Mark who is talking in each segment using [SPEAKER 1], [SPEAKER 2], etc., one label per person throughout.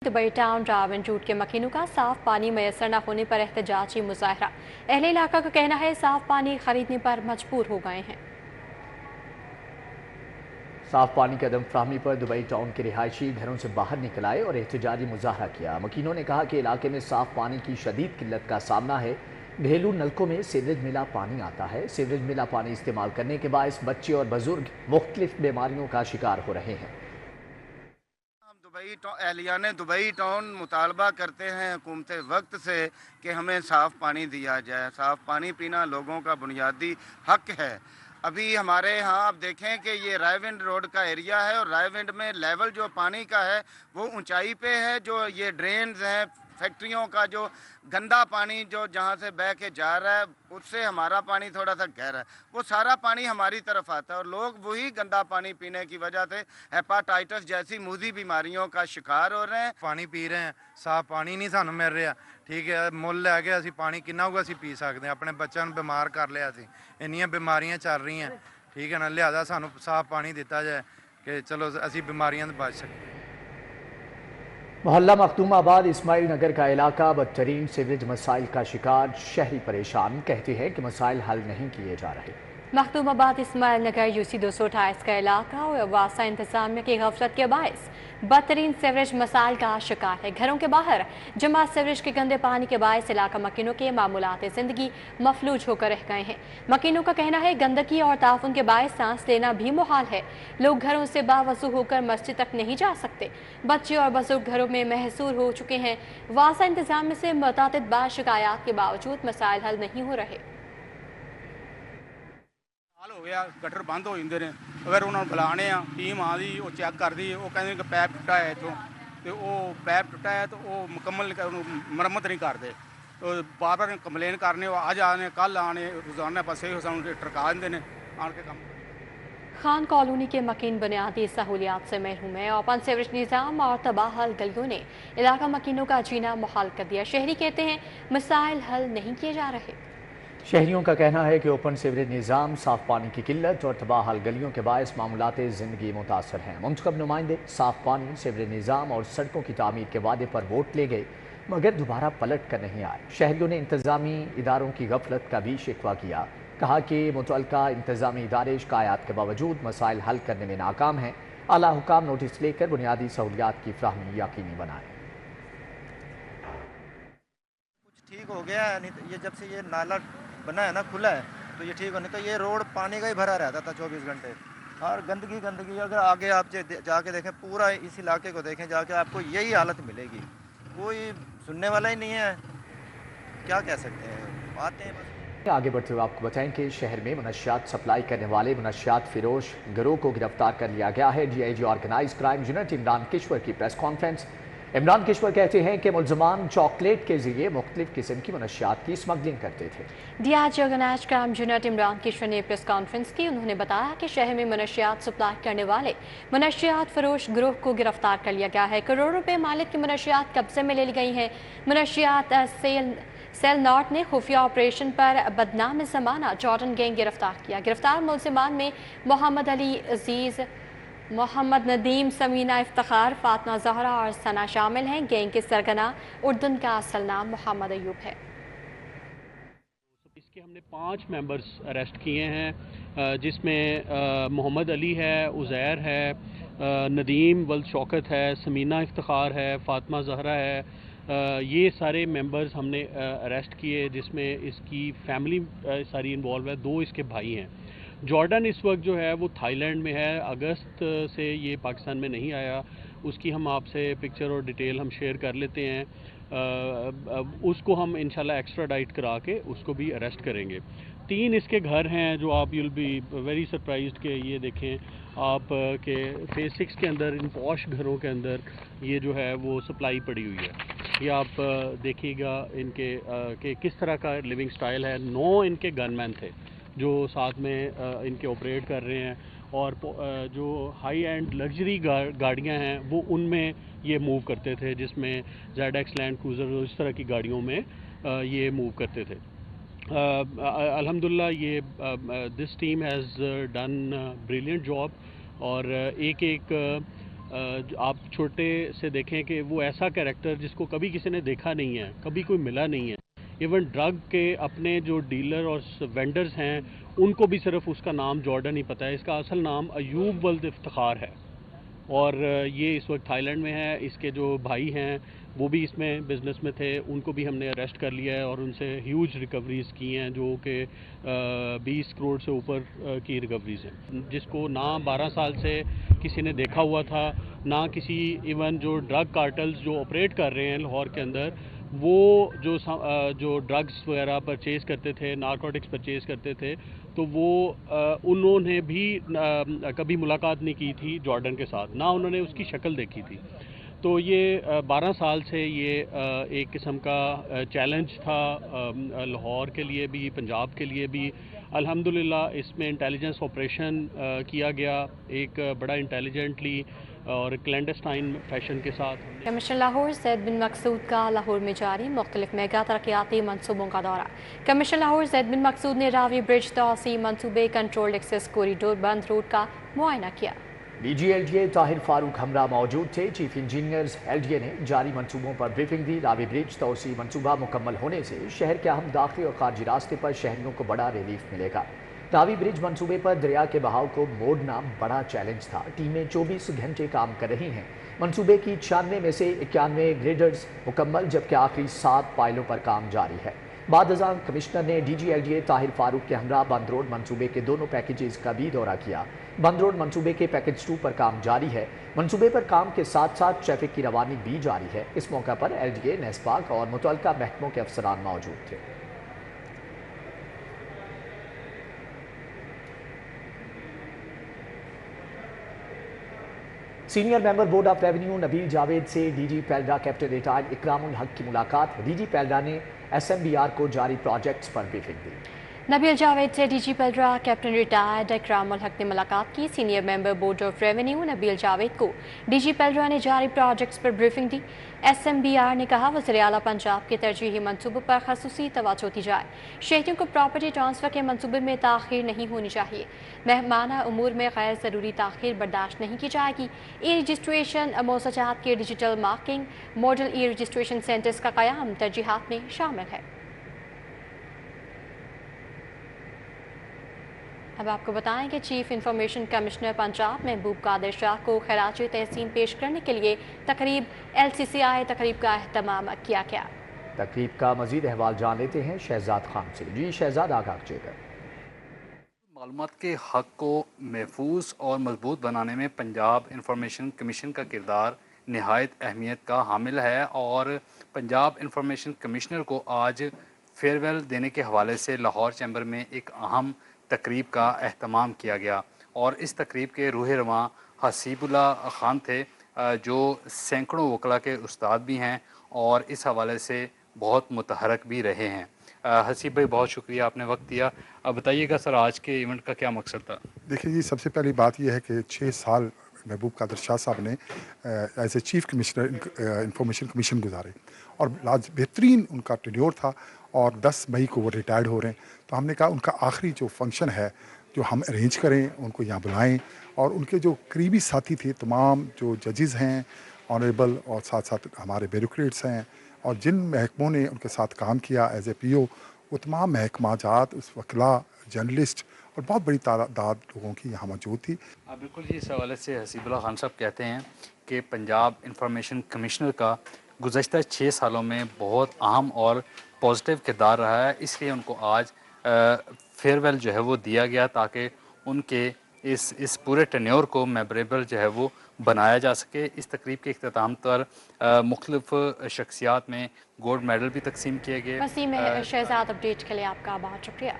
[SPEAKER 1] Dubai town Ravan root के मकीनों का साफ पानी मैसर न होने पर एहतजाजी मुजाहरा। अहले इलाका का कहना है साफ पानी खरीदने पर मजबूर हो गए हैं।
[SPEAKER 2] साफ पानी की अदम फ्राहमी पर दुबई टाउन के रिहायशी घरों से बाहर निकल आए और एहतजाजी मुजाहरा किया। मकीनों ने कहा कि इलाके में साफ पानी की शदीद किल्लत का सामना है। घरेलू नलकों में सीवरेज मिला पानी आता है। सीवरेज मिला पानी इस्तेमाल करने के बायस बच्चे और बुजुर्ग मुख्तलिफ बीमारियों का शिकार हो रहे हैं।
[SPEAKER 3] एहलियाने दुबई टाउन मुतालबा करते हैं हुकूमत वक्त से कि हमें साफ़ पानी दिया जाए। साफ़ पानी पीना लोगों का बुनियादी हक है। अभी हमारे यहाँ आप देखें कि ये रायविंड रोड का एरिया है और रायविंड में लेवल जो पानी का है वो ऊंचाई पे है। जो ये ड्रेन्स हैं फैक्ट्रियों का जो गंदा पानी जो जहाँ से बह के जा रहा है उससे हमारा पानी थोड़ा सा गहरा है, वो सारा पानी हमारी तरफ आता है और लोग वही गंदा पानी पीने की वजह से हेपाटाइटिस जैसी मूदी बीमारियों का शिकार हो रहे हैं।
[SPEAKER 4] पानी पी रहे हैं, साफ पानी नहीं सानू मिल रहा। ठीक है, मुल लैके असी पानी किन्ना होगा असी पी सकते हैं। अपने बच्चों को बीमार कर लिया, इन्नियां बीमारियां चल रही हैं। ठीक है ना, लिहाजा सानू साफ पानी दिता जाए कि चलो असी बीमारियों से बच सकें।
[SPEAKER 2] मोहल्ला मखदूमाबाद इस्माइल नगर का इलाका बदतरीन सीवरेज मसाइल का शिकार। शहरी परेशान, कहते हैं कि मसाइल हल नहीं किए जा रहे।
[SPEAKER 1] मखदूमाबाद इस्माइल नगर यूसी 228 का इलाका और वासा इंतजामिया की गफलत के बायस बदतरीन सीवरेज मसाइल का शिकार है। घरों के बाहर जमा सीवरेज के गंदे पानी के बायस इलाका मकीनों के मामूलात जिंदगी मफलूज होकर रह गए हैं। मकीनों का कहना है गंदगी और ताफुन के बायस सांस लेना भी मुहाल है। लोग घरों से बावजू होकर मस्जिद तक नहीं जा सकते। बच्चे और बुजुर्ग घरों में महसूर हो चुके हैं। वासा इंतजामिया से मुतअद्दिद बार शिकायत के बावजूद मसाइल हल नहीं हो रहे।
[SPEAKER 5] हो गया गटर बंद हो जाते हैं। अगर उन्होंने बुलाने टीम आती वो चैक करती है, वो कहते कि पैप टुटा है इतों, तो वो पैप टुटा है तो वो मुकम्मल मरम्मत नहीं करते। तो बार बार कंप्लेन करने अज आने कल आने रोजाना पासे टरका देंगे आन के काम।
[SPEAKER 1] खान कॉलोनी के मकीन बुनियादी सहूलियात से महरूम है। ओपन सीवरेज निज़ाम और तबाहल गलियों ने इलाका मकीनों का जीना मुहाल कर दिया। शहरी कहते हैं मसाइल हल नहीं किए जा रहे।
[SPEAKER 2] शहरियों का कहना है कि ओपन सीवरेज निज़ाम, साफ पानी की किल्लत और तबाहल गलियों के बायस मामलात ज़िंदगी मुतासर हैं। मुंतखब नुमाइंदे साफ पानी, सीवरेज निज़ाम और सड़कों की तामीर के वादे पर वोट ले गए मगर दोबारा पलट कर नहीं आए। शहरियों ने इंतजामी इदारों की गफलत का भी शिकवा किया। कहा कि मुतल्लिका इंतजामी इदारे शिकायत के बावजूद मसाइल हल करने में नाकाम हैं। आला हुकाम नोटिस लेकर बुनियादी सहूलियात की फ्राहमी यकीनी बनाए।
[SPEAKER 6] कुछ ठीक हो गया है, नहीं तो ये जब से ये नाला बना है ना, खुला है, तो ये ठीक हो, नहीं तो ये रोड पानी का ही भरा रहता था 24 घंटे। और गंदगी गंदगी, अगर आगे आप जाके देखें पूरा इस इलाके को देखें जाके, आपको यही हालत मिलेगी। कोई सुनने वाला ही नहीं है, क्या कह सकते हैं, आते हैं बस।
[SPEAKER 2] आगे बढ़ते हुए आपको बताएं कि शहर में मनशियात सप्लाई करने वाले मनशियात फिरोश गिरोह को गिरफ्तार कर लिया गया है। DIG organise crime unit Imran Kishwar की प्रेस कॉन्फ्रेंस। इमरान किश्वर कहते हैं कि मुलजमान चॉकलेट के जरिए मुख्तलिफ किस्म की मनशियात की स्मगलिंग करते थे।
[SPEAKER 1] DIG organise crime unit Imran Kishwar ने प्रेस कॉन्फ्रेंस की। उन्होंने बताया कि शहर में मनशियात सप्लाई करने वाले मनशियात फरोश गिरोह को गिरफ्तार कर लिया गया है। करोड़ों रुपए मालिक की मनशियात कब्जे में ले ली गई हैं। मनशियात सेल नॉट ने खुफिया ऑपरेशन पर बदनाम ज़माना जॉर्डन गैंग गिरफ्तार किया। गिरफ्तार मुलजिमान में मोहम्मद अली अजीज़, मोहम्मद नदीम, समीना इफ्तिखार, फातिमा ज़हरा और सना शामिल हैं। गैंग के सरगना उर्दन का असल नाम मोहम्मद अयूब है।
[SPEAKER 7] इसके हमने 5 मेंबर्स अरेस्ट किए हैं, जिसमें मोहम्मद अली है, उज़ैर है, नदीम वल्द शौकत है, समीना इफ्तिखार है, फातिमा ज़हरा है। ये सारे मेंबर्स हमने अरेस्ट किए, जिसमें इसकी फैमिली सारी इन्वॉल्व है। 2 इसके भाई हैं। जॉर्डन इस वक्त जो है वो थाईलैंड में है। अगस्त से ये पाकिस्तान में नहीं आया। उसकी हम आपसे पिक्चर और डिटेल हम शेयर कर लेते हैं। उसको हम इंशाल्लाह एक्स्ट्राडाइट करा के उसको भी अरेस्ट करेंगे। 3 इसके घर हैं जो आप यूल बी वेरी सरप्राइज्ड के ये देखें आप के फेज 6 के अंदर इन पॉश घरों के अंदर ये जो है वो सप्लाई पड़ी हुई है। ये आप देखिएगा इनके के किस तरह का लिविंग स्टाइल है। 9 इनके गनमैन थे जो साथ में इनके ऑपरेट कर रहे हैं और जो हाई एंड लग्जरी गाड़ियां हैं वो उनमें ये मूव करते थे, जिसमें ZX लैंड क्रूज़र इस तरह की गाड़ियों में ये मूव करते थे। अल्हम्दुलिल्लाह ये this team has done brilliant job और एक आप छोटे से देखें कि वो ऐसा कैरेक्टर जिसको कभी किसी ने देखा नहीं है, कभी कोई मिला नहीं है, इवन ड्रग के अपने जो डीलर और वेंडर्स हैं उनको भी सिर्फ उसका नाम जॉर्डन ही पता है। इसका असल नाम अयूब वल्द इफ्तिखार है और ये इस वक्त थाईलैंड में है। इसके जो भाई हैं वो भी इसमें बिज़नेस में थे, उनको भी हमने अरेस्ट कर लिया है और उनसे ह्यूज रिकवरीज़ की हैं जो कि 20 करोड़ से ऊपर की रिकवरीज़ हैं, जिसको ना 12 साल से किसी ने देखा हुआ था, ना किसी इवन जो ड्रग कार्टल्स जो ऑपरेट कर रहे हैं लाहौर के अंदर, वो जो ड्रग्स वगैरह परचेज़ करते थे, नारकोटिक्स परचेज़ करते थे, तो वो उन्होंने भी कभी मुलाकात नहीं की थी जॉर्डन के साथ, ना उन्होंने उसकी शक्ल देखी थी। तो ये 12 साल से ये एक किस्म का चैलेंज था लाहौर के लिए भी, पंजाब के लिए भी। अल्हम्दुलिल्लाह इसमें इंटेलिजेंस ऑपरेशन किया गया एक बड़ा इंटेलिजेंटली और क्लैंडस्टाइन फैशन के साथ।
[SPEAKER 1] कमिश्नर लाहौर ज़ैद बिन मकसूद का लाहौर में जारी मुख्तलिफ मेगा तरक्याती मनसूबों का दौरा। कमिश्नर लाहौर ज़ैद बिन मकसूद ने रावी ब्रिज तोसी मनसूबे, कंट्रोल्ड एक्सेस कॉरिडोर, बंद रोड का मुआयना किया।
[SPEAKER 2] DG LDA ताहिर फारूक हमरा मौजूद थे। चीफ इंजीनियर्स LDA ने जारी मनसूबों पर ब्रीफिंग दी। रावी ब्रिज तोसी मनसूबा मुकम्मल होने से शहर के अहम दाखिली और खारजी रास्ते पर शहरियों को बड़ा रिलीफ मिलेगा। रावी ब्रिज मनसूबे पर दरिया के बहाव को मोड़ना बड़ा चैलेंज था। टीमें 24 घंटे काम कर रही हैं। मनसूबे की 96 में से 91 ग्रेडर्स मुकम्मल, जबकि आखिरी 7 पायलों पर काम जारी है। बाद अज़ां कमिश्नर ने DG LDA ताहिर फारूक के हमरा बंद रोड मनसूबे के दोनों पैकेजेस का भी दौरा किया। बंद रोड मनसूबे के पैकेज 2 पर काम जारी है। मनसूबे पर काम के साथ साथ ट्रैफिक की रवानी भी जारी है। इस मौका पर LDA, नेस्पाक और मुतल्लिका महकमों के अफसरान मौजूद थे। Senior member board of revenue Nabeel Javed से DG पेल्ड्रा कैप्टन रिटायर्ड इकरामुल हक की मुलाकात। DG पेल्ड्रा ने SMBR को जारी प्रोजेक्ट्स पर ब्रीफिंग दी।
[SPEAKER 1] नबील जावेद से DG पेल्ड्रा कैप्टन रिटायर्ड इकरामुल हक ने मुलाकात की। Senior member board of revenue Nabeel Javed को DG पेल्ड्रा ने जारी प्रोजेक्ट्स पर ब्रीफिंग दी। SMBR ने कहा वज़ीर आला पंजाब के तरजीही मनसूबों पर खसूसी तवज्जो दी जाए। शहरियों को प्रॉपर्टी ट्रांसफ़र के मनसूबे में ताख़ीर नहीं होनी चाहिए। मेहमाना उमूर में गैर ज़रूरी ताख़ीर बर्दाश्त नहीं की जाएगी। ई रजिस्ट्रेशन, मोसाजात के डिजिटल मार्किंग, मॉडल ई रजिस्ट्रेशन सेंटर्स का क़याम तरजीहात में शामिल है। अब आपको बताएं कि चीफ इंफॉर्मेशन कमिश्नर पंजाब महबूब कादिर शाह को खराज तहसीन पेश करने के लिए तकरीब LCCI तकरीब का अहतमाम किया गया।
[SPEAKER 2] तकरीब का मजीद अहवाल जान लेते हैं शहजाद खान से। जी शहजाद, आगाह कीजिएगा।
[SPEAKER 8] मालूमात के हक़ को महफूज और मजबूत बनाने में पंजाब इंफॉर्मेशन कमीशन का किरदार नहायत अहमियत का हामिल है और पंजाब इंफॉर्मेशन कमिश्नर को आज फेयरवेल देने के हवाले से लाहौर चैम्बर में एक अहम तकरीब का अहतमाम किया गया और इस तकरीब के रूह रवां हसीबुल्ला ख़ान थे जो सैकड़ों वकला के उस्ताद भी हैं और इस हवाले से बहुत मुतहरक भी रहे हैं। हसीब भाई, बहुत शुक्रिया, आपने वक्त दिया। अब बताइएगा सर, आज के इवेंट का क्या मकसद था?
[SPEAKER 9] देखिए जी, सबसे पहली बात यह है कि 6 साल महबूब कादिर शाह साहब ने as a chief commissioner information commission गुजारे और बेहतरीन उनका टेन्योर था और 10 मई को वो रिटायर्ड हो रहे हैं। तो हमने कहा उनका आखिरी जो फंक्शन है जो हम अरेंज करें, उनको यहाँ बुलाएं और उनके जो करीबी साथी थे, तमाम जो जजेस हैं ऑनरेबल और साथ साथ हमारे ब्यूरोक्रेट्स हैं और जिन महकमों ने उनके साथ काम किया एज ए PO, वो तमाम महकमा जात, उस वकला, जर्नलिस्ट और बहुत बड़ी तादाद लोगों की यहाँ मौजूद थी।
[SPEAKER 8] बिल्कुल जी, इस हवाले से हसीबुल्ला खान साहब कहते हैं कि पंजाब इंफॉर्मेशन कमिश्नर का गुज़श्ता 6 सालों में बहुत अहम और पॉजिटिव किरदार रहा है, इसलिए उनको आज फेयरवेल जो है वो दिया गया ताकि उनके इस पूरे टेन्योर को मेमोरेबल जो है वो बनाया जा सके। इस तकरीब के इख्तिताम पर मुख्तलिफ शख्सियात में गोल्ड मेडल भी तकसीम किए गए।
[SPEAKER 1] वसीम शहजाद, अपडेट के लिए आपका बहुत शुक्रिया।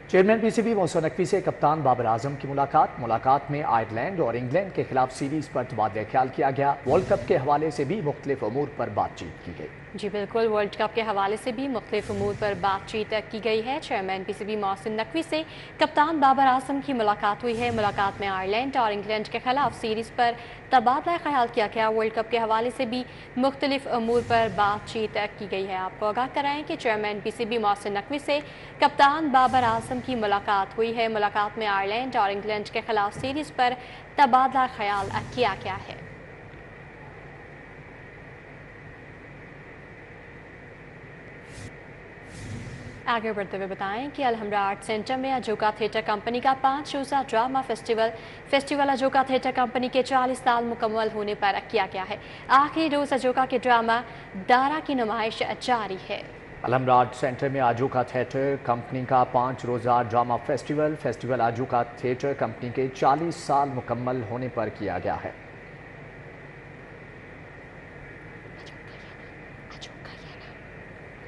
[SPEAKER 2] चेयरमैन PCB मोहसिन नकवी से कप्तान बाबर आजम की मुलाकात में आयरलैंड और इंग्लैंड के खिलाफ सीरीज पर तबादला ख्याल किया गया। वर्ल्ड कप के हवाले से भी मुख्तलिफ अमूर पर बातचीत की गई।
[SPEAKER 1] जी बिल्कुल, वर्ल्ड कप के हवाले से भी मुख्तलिफ अमूर पर बातचीत की गई है। चेयरमैन PCB मोहसिन नकवी से कप्तान बाबर आजम की मुलाकात हुई है। मुलाकात में आयरलैंड और इंग्लैंड के खिलाफ सीरीज पर तबादला ख्याल किया गया। वर्ल्ड कप के हवाले से भी मुख्तलिफ अमूर पर बातचीत की गई है। आपको आगाह कराएं कि चेयरमैन PCB मोहसिन नकवी से कप्तान बाबर आजम आजम की मुलाकात हुई है। मुलाकात में आयरलैंड और इंग्लैंड के खिलाफ सीरीज पर तबादला ख्याल किया गया है। आगे बढ़ते हुए बताएं कि अलहमरा आर्ट सेंटर में अजोका थिएटर कंपनी का 5 रोज़ा ड्रामा फेस्टिवल अजोका थिएटर कंपनी के 40 साल मुकम्मल होने पर किया गया है। आखिरी रोज़ अजोका के ड्रामा दारा की नुमाइश जारी है।
[SPEAKER 2] अलहमरा आर्ट सेंटर में अजोका थिएटर कंपनी का 5 रोज़ा ड्रामा फेस्टिवल अजोका थिएटर कंपनी के 40 साल मुकम्मल होने पर किया गया है।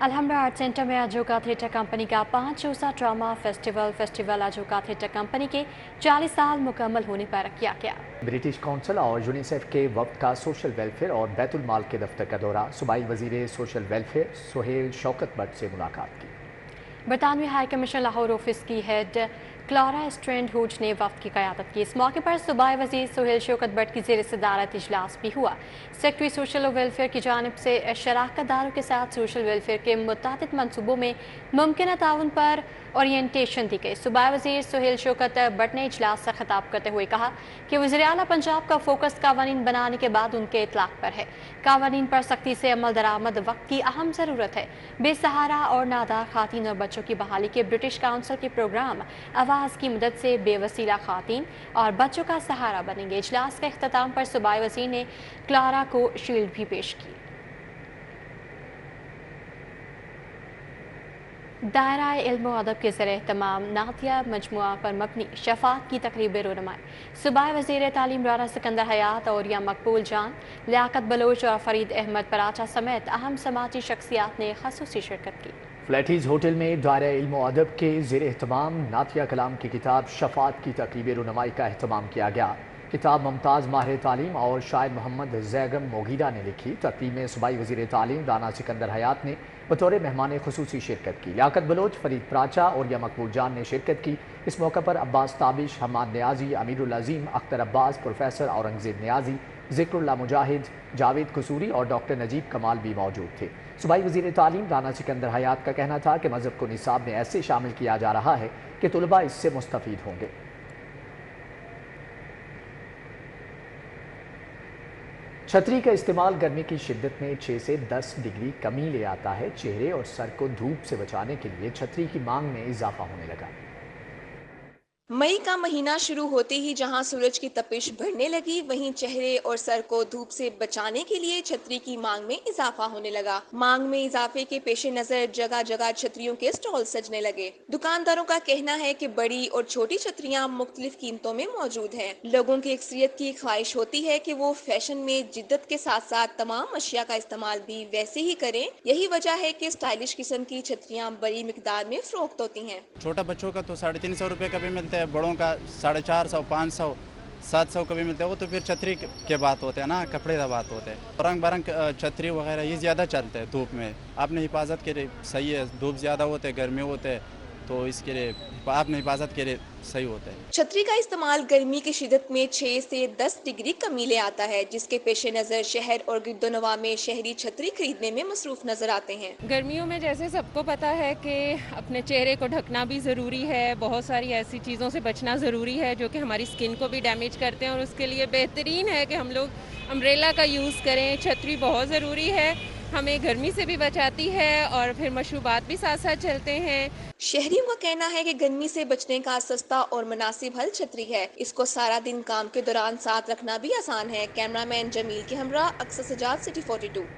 [SPEAKER 1] अलहमरा आर्ट सेंटर में अजोका थिएटर कंपनी का 5 रोज़ा ड्रामा फेस्टिवल अजोका थिएटर कंपनी के 40 साल मुकम्मल होने पर किया गया।
[SPEAKER 2] ब्रिटिश काउंसिल और यूनिसेफ के वक्त का सोशल वेलफेयर और बैतुल माल के दफ्तर का दौरा, सूबाई वजीर सोशल वेलफेयर सुहेल शौकत भट्ट से मुलाकात की।
[SPEAKER 1] बरतानवी हाई कमीशन लाहौर ऑफिस की हेड क्लारा स्ट्रैंड हुज ने वफ्द की क़यादत की। इस मौके पर सूबाई वज़ीर सुहेल शौकत भट्ट की ज़ेर सदारत इजलास भी हुआ। सेक्रेटरी सोशल वेलफेयर की जानिब से शराकतदारों के साथ सोशल वेलफेयर के मुतादिद मनसूबों में मुमकिन ताउन पर ओरिएंटेशन दी गई। सूबाई वज़ीर सुहेल शौकत भट्ट ने इजलास से खिताब करते हुए कहा कि वज़ीर आला पंजाब का फोकस कानून बनाने के बाद उनके इतलाक़ पर है। कानून पर सख्ती से अमल दरामद वक्त की अहम ज़रूरत है। बेसहारा और नादार खातीन और बच्चों की बहाली के ब्रिटिश काउंसिल के प्रोग्राम आवाज़ की मदद से बेवसीला खातीन और बच्चों का सहारा बनेंगे। इजलास के इख्तिताम पर सूबाई वज़ीर ने क्लारा को शील्ड भी पेश की। दायरा इल्म अदब के ज़रिए तमाम नातिया मजमुआ पर मबनी शफात की तकरीब रोनुमाई। सूबाई वज़ीर तालीम राना सिकंदर हयात और या मकबूल जान, लियाकत बलोच और फरीद अहमद पराचा समेत अहम समाजी शख्सियात ने खसूसी शिरकत की।
[SPEAKER 2] फ्लैटीज होटल में दायरा इल्म अदब के ज़ेर एहतमाम नातिया कलाम की किताब शफात की तकरीब रोनुमाई का एहतमाम किया गया। किताब मुमताज़ माहिर तालीम और शायर मोहम्मद जैगम मोगीरा ने लिखी। तकरीब में सूबाई वज़ीर तालीम राना सिकंदर हयात ने बतौर मेहमान खुसूसी शिरकत की। लियाकत बलोच, फरीद पराचा और या मकबूल जान ने शिरकत की। इस मौके पर अब्बास ताबिश, हमाद न्याजी, अमीरुल अजीम, अख्तर अब्बास, प्रोफेसर औरंगजेब न्याजी, ज़िक्रुल्लाह मुजाहिद, जावेद कसूरी और डॉक्टर नजीब कमाल भी मौजूद थे। सूबाई वज़ीर तालीम राना सिकंदर हयात का कहना था कि मज़हब को निसाब में ऐसे शामिल किया जा रहा है कि तुलबा इससे मुस्तफ़ीद होंगे। छतरी का इस्तेमाल गर्मी की शिद्दत में 6 से 10 डिग्री कमी ले आता है। चेहरे और सर को धूप से बचाने के लिए छतरी की मांग में इजाफा होने लगा।
[SPEAKER 10] मई का महीना शुरू होते ही जहां सूरज की तपिश बढ़ने लगी, वहीं चेहरे और सर को धूप से बचाने के लिए छतरी की मांग में इजाफा होने लगा। मांग में इजाफे के पेश नजर जगह जगह छतरियों के स्टॉल सजने लगे। दुकानदारों का कहना है कि बड़ी और छोटी छतरियां मुख्तलिफ कीमतों में मौजूद हैं। लोगों की अक्सरियत की ख्वाहिश होती है कि वो फैशन में जिद्दत के साथ साथ तमाम अशिया का इस्तेमाल भी वैसे ही करें। यही वजह है कि स्टाइलिश किस्म की छतरियां बड़ी मिकदार में फरोख्त होती हैं।
[SPEAKER 5] छोटा बच्चों का तो 350 रुपये का भी मिलता है, बड़ों का 450, 500, 700 का भी मिलता है। वो तो फिर छतरी के बात होते हैं ना, कपड़े का बात होते हैं। रंग बरंग छतरी वगैरह ये ज़्यादा चलते हैं धूप में। आपने हिफाजत के लिए सही है, धूप ज़्यादा होते हैं, गर्मी होते हैं, तो इसके लिए आपने हिफाजत के लिए सही होता है।
[SPEAKER 10] छतरी का इस्तेमाल गर्मी की शिद्दत में 6 से 10 डिग्री कमी ले आता है, जिसके पेश नज़र शहर और गिरदोनवा में शहरी छतरी खरीदने में मसरूफ नजर आते हैं।
[SPEAKER 11] गर्मियों में जैसे सबको पता है कि अपने चेहरे को ढकना भी ज़रूरी है, बहुत सारी ऐसी चीज़ों से बचना ज़रूरी है जो कि हमारी स्किन को भी डैमेज करते हैं, और उसके लिए बेहतरीन है कि हम लोग अम्ब्रेला का यूज़ करें। छतरी बहुत ज़रूरी है, हमें गर्मी से भी बचाती है और फिर मशरूबात भी साथ साथ चलते हैं।
[SPEAKER 10] शहरियों का कहना है कि गर्मी से बचने का सस्ता और मुनासिब हल छतरी है। इसको सारा दिन काम के दौरान साथ रखना भी आसान है। कैमरामैन जमील के हमरा, अक्सर सजाद, सिटी 42।